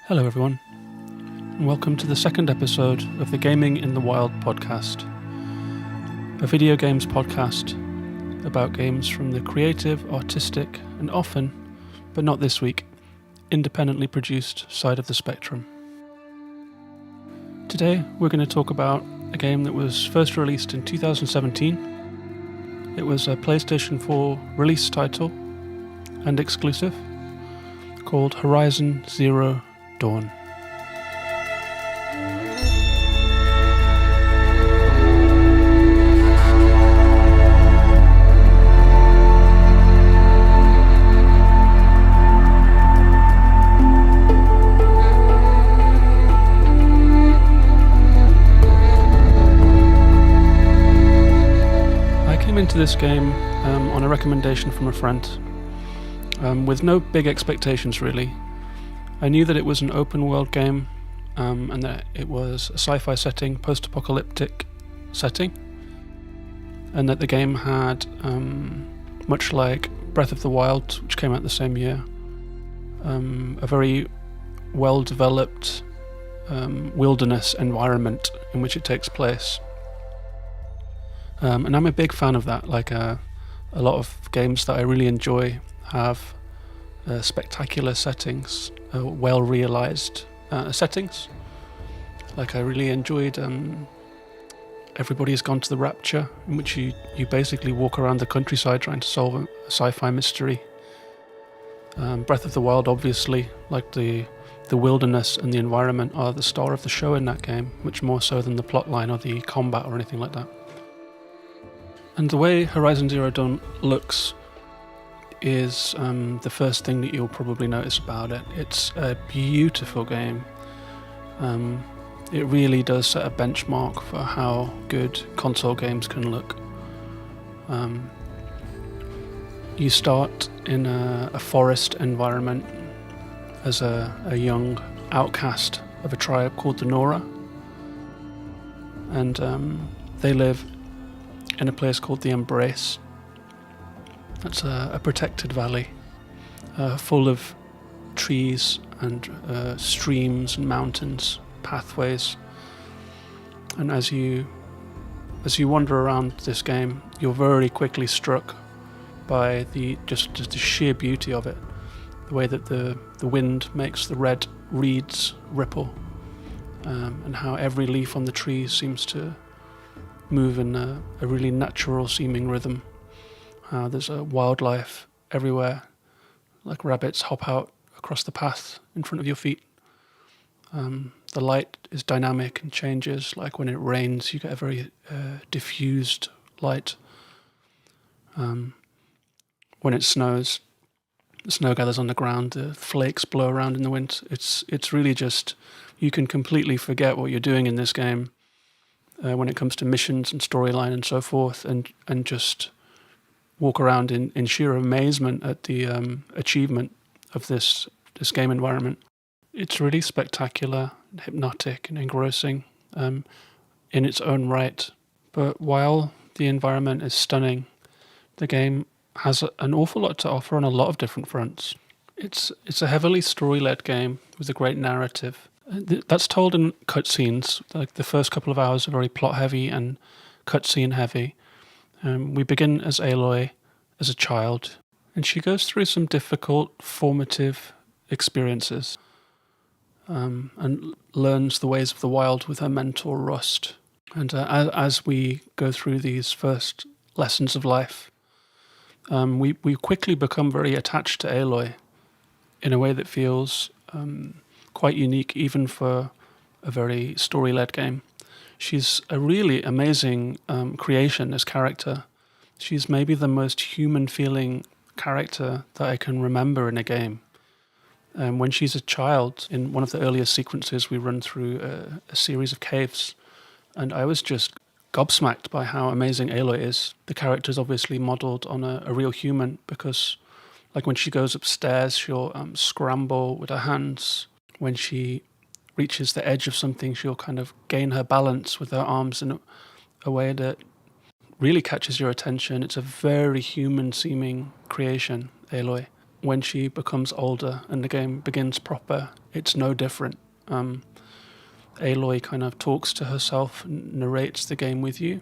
Hello everyone, and welcome to the second episode of the Gaming in the Wild podcast, a video games podcast about games from the creative, artistic, and often, but not this week, independently produced side of the spectrum. Today we're going to talk about a game that was first released in 2017. It was a PlayStation 4 release title and exclusive called Horizon Zero Dawn. I came into this game on a recommendation from a friend with no big expectations really. I knew that it was an open world game and that it was a sci-fi setting, post-apocalyptic setting, and that the game had, much like Breath of the Wild, which came out the same year, a very well-developed wilderness environment in which it takes place. And I'm a big fan of that. Like a lot of games that I really enjoy have spectacular settings, well realized settings. Like I really enjoyed Everybody's Gone to the Rapture, in which you basically walk around the countryside trying to solve a sci-fi mystery. Breath of the Wild, obviously, like the wilderness and the environment are the star of the show in that game, much more so than the plotline or the combat or anything like that. And the way Horizon Zero Dawn looks is the first thing that you'll probably notice about it. It's a beautiful game. It really does set a benchmark for how good console games can look. You start in a forest environment as a young outcast of a tribe called the Nora, and they live in a place called the Embrace. That's a protected valley full of trees and streams and mountains, pathways. And as you wander around this game, you're very quickly struck by just the sheer beauty of it. The way that the wind makes the red reeds ripple, and how every leaf on the trees seems to move in a really natural seeming rhythm. There's wildlife everywhere, like rabbits hop out across the path in front of your feet. The light is dynamic and changes, like when it rains you get a very diffused light. When it snows, the snow gathers on the ground, the flakes blow around in the wind. It's really just, you can completely forget what you're doing in this game when it comes to missions and storyline and so forth, and just walk around in sheer amazement at the achievement of this game environment. It's really spectacular, hypnotic and engrossing in its own right. But while the environment is stunning, the game has an awful lot to offer on a lot of different fronts. It's a heavily story-led game with a great narrative. That's told in cutscenes. Like the first couple of hours are very plot-heavy and cutscene heavy. We begin as Aloy, as a child, and she goes through some difficult, formative experiences, and learns the ways of the wild with her mentor, Rust. And as we go through these first lessons of life, we quickly become very attached to Aloy in a way that feels quite unique, even for a very story-led game. She's a really amazing creation as character. She's maybe the most human-feeling character that I can remember in a game. When she's a child, in one of the earliest sequences, we run through a series of caves, and I was just gobsmacked by how amazing Aloy is. The character is obviously modelled on a real human, because like when she goes upstairs, she'll scramble with her hands. When she reaches the edge of something, she'll kind of gain her balance with her arms in a way that really catches your attention. It's a very human-seeming creation, Aloy. when she becomes older and the game begins proper, it's no different. Aloy kind of talks to herself, narrates the game with you.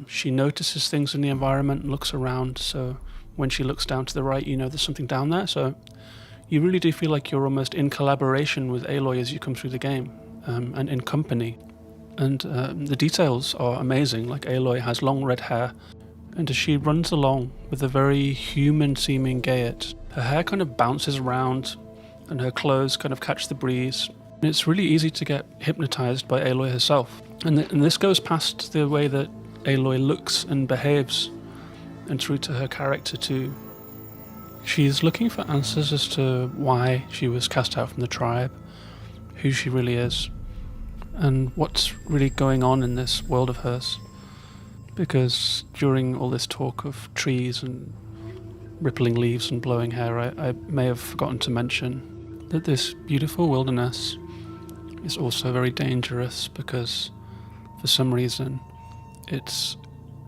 She notices things in the environment and looks around, so when she looks down to the right, you know there's something down there. So you really do feel like you're almost in collaboration with Aloy as you come through the game, and in company. And the details are amazing. Like, Aloy has long red hair, and as she runs along with a very human-seeming gait, her hair kind of bounces around and her clothes kind of catch the breeze. And it's really easy to get hypnotized by Aloy herself. And this goes past the way that Aloy looks and behaves, and through to her character too. She's looking for answers as to why she was cast out from the tribe, who she really is, and what's really going on in this world of hers. Because during all this talk of trees and rippling leaves and blowing hair, I may have forgotten to mention that this beautiful wilderness is also very dangerous, because for some reason it's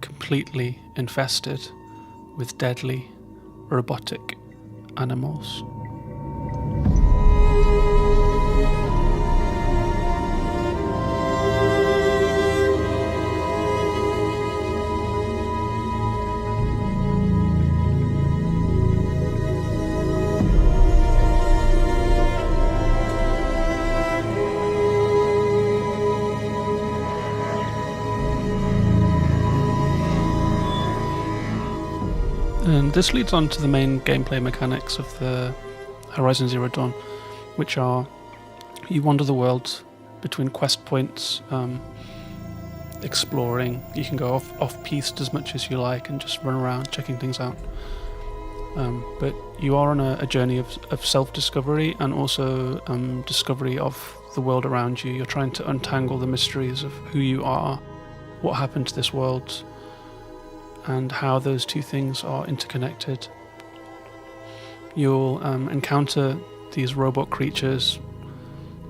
completely infested with deadly robotic animals. And this leads on to the main gameplay mechanics of the Horizon Zero Dawn, which are: you wander the world between quest points, exploring. You can go off-piste as much as you like and just run around checking things out. But you are on a journey of self-discovery and also discovery of the world around you. You're trying to untangle the mysteries of who you are, what happened to this world, and how those two things are interconnected. You'll encounter these robot creatures,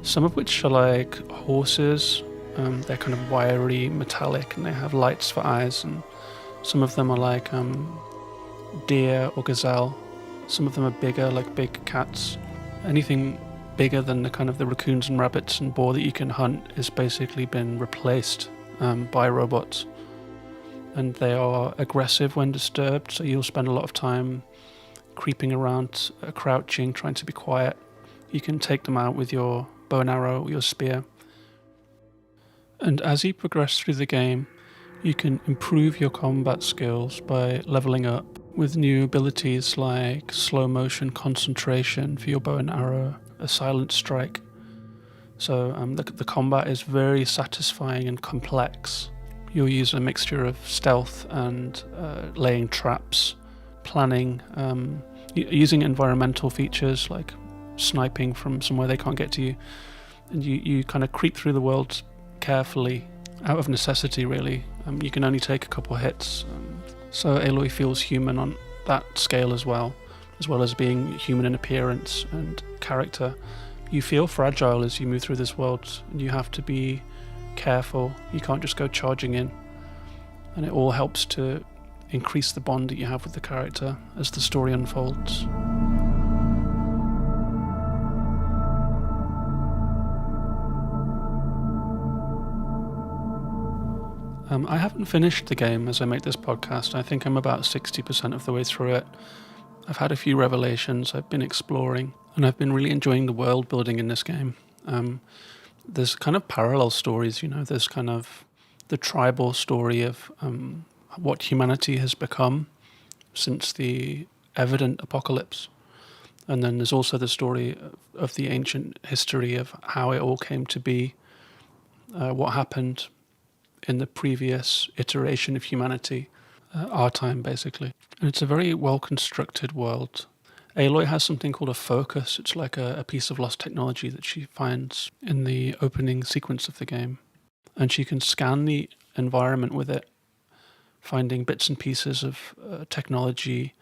some of which are like horses. They're kind of wiry, metallic, and they have lights for eyes, and some of them are like deer or gazelle. Some of them are bigger, like big cats. Anything bigger than the raccoons and rabbits and boar that you can hunt has basically been replaced by robots. And they are aggressive when disturbed, so you'll spend a lot of time creeping around, crouching, trying to be quiet. You can take them out with your bow and arrow or your spear. And as you progress through the game, you can improve your combat skills by leveling up with new abilities like slow motion concentration for your bow and arrow, a silent strike. So the combat is very satisfying and complex. You'll use a mixture of stealth and laying traps, planning, using environmental features like sniping from somewhere they can't get to you. And you kind of creep through the world carefully, out of necessity really. You can only take a couple hits. So Aloy feels human on that scale as well as being human in appearance and character. You feel fragile as you move through this world, and you have to be careful. You can't just go charging in, and it all helps to increase the bond that you have with the character as the story unfolds. I haven't finished the game as I make this podcast. I think I'm about 60% of the way through it. I've had a few revelations, I've been exploring, and I've been really enjoying the world building in this game. There's kind of parallel stories, there's kind of the tribal story of what humanity has become since the evident apocalypse. And then there's also the story of the ancient history of how it all came to be, what happened in the previous iteration of humanity, our time basically. And it's a very well-constructed world. Aloy has something called a focus. It's like a piece of lost technology that she finds in the opening sequence of the game. And she can scan the environment with it, finding bits and pieces of technology,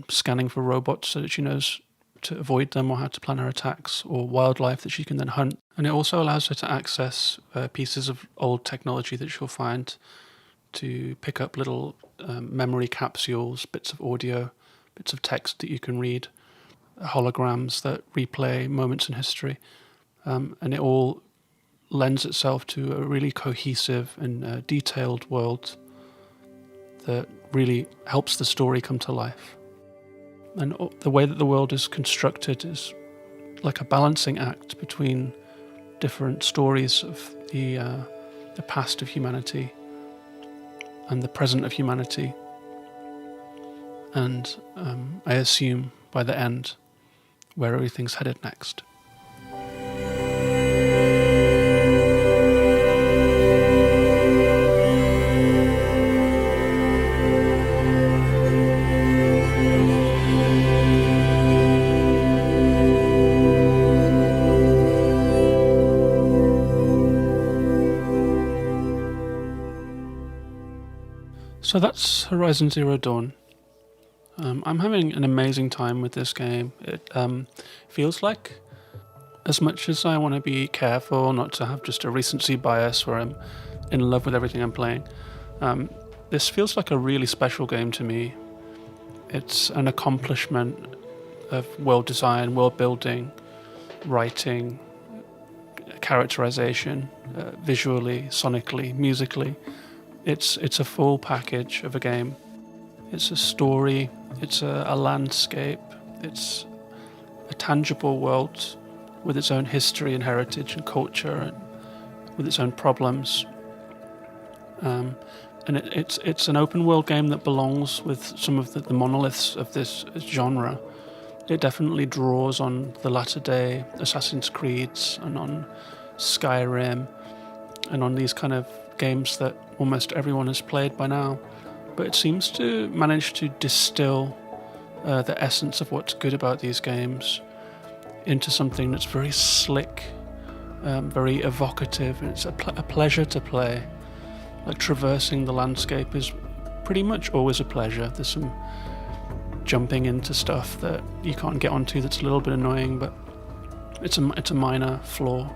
scanning for robots so that she knows to avoid them or how to plan her attacks, or wildlife that she can then hunt. And it also allows her to access pieces of old technology that she'll find to pick up little memory capsules, bits of audio, bits of text that you can read, holograms that replay moments in history, and it all lends itself to a really cohesive and detailed world that really helps the story come to life. And the way that the world is constructed is like a balancing act between different stories of the past of humanity and the present of humanity. And I assume by the end where everything's headed next. So that's Horizon Zero Dawn. I'm having an amazing time with this game. It feels like, as much as I want to be careful not to have just a recency bias where I'm in love with everything I'm playing, this feels like a really special game to me. It's an accomplishment of world design, world building, writing, characterization, visually, sonically, musically. It's a full package of a game. It's a story, it's a landscape, it's a tangible world with its own history and heritage and culture and with its own problems. And it's an open world game that belongs with some of the monoliths of this genre. It definitely draws on the latter day Assassin's Creeds and on Skyrim and on these kind of games that almost everyone has played by now, but it seems to manage to distill the essence of what's good about these games into something that's very slick, very evocative, and it's a pleasure to play. Like traversing the landscape is pretty much always a pleasure. There's some jumping into stuff that you can't get onto that's a little bit annoying, but it's a minor flaw.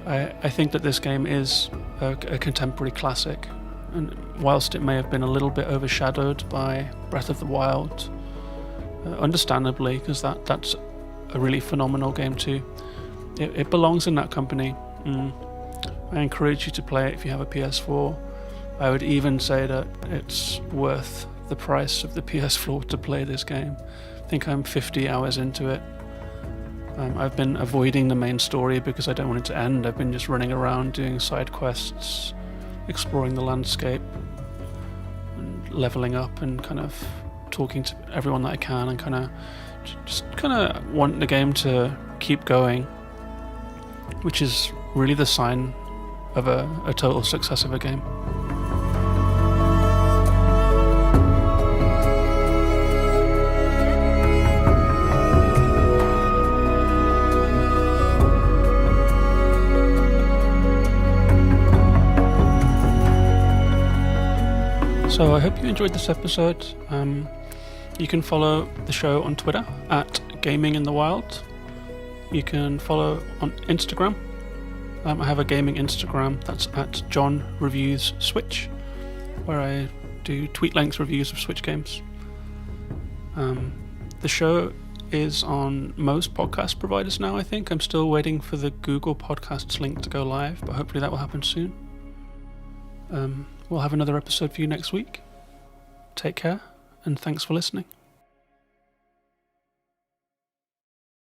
I think that this game is a contemporary classic, and whilst it may have been a little bit overshadowed by Breath of the Wild, understandably, because that's a really phenomenal game too, it belongs in that company. I encourage you to play it if you have a PS4. I would even say that it's worth the price of the PS4 to play this game. I think I'm 50 hours into it. I've been avoiding the main story because I don't want it to end. I've been just running around doing side quests, exploring the landscape, and leveling up and kind of talking to everyone that I can and just want the game to keep going, which is really the sign of a total success of a game. So I hope you enjoyed this episode. You can follow the show on Twitter at Gaming in the Wild. You can follow on Instagram. I have a gaming Instagram that's at John Reviews Switch, where I do tweet-length reviews of Switch games. The show is on most podcast providers now, I think. I'm still waiting for the Google Podcasts link to go live, but hopefully that will happen soon. We'll have another episode for you next week. Take care, and thanks for listening.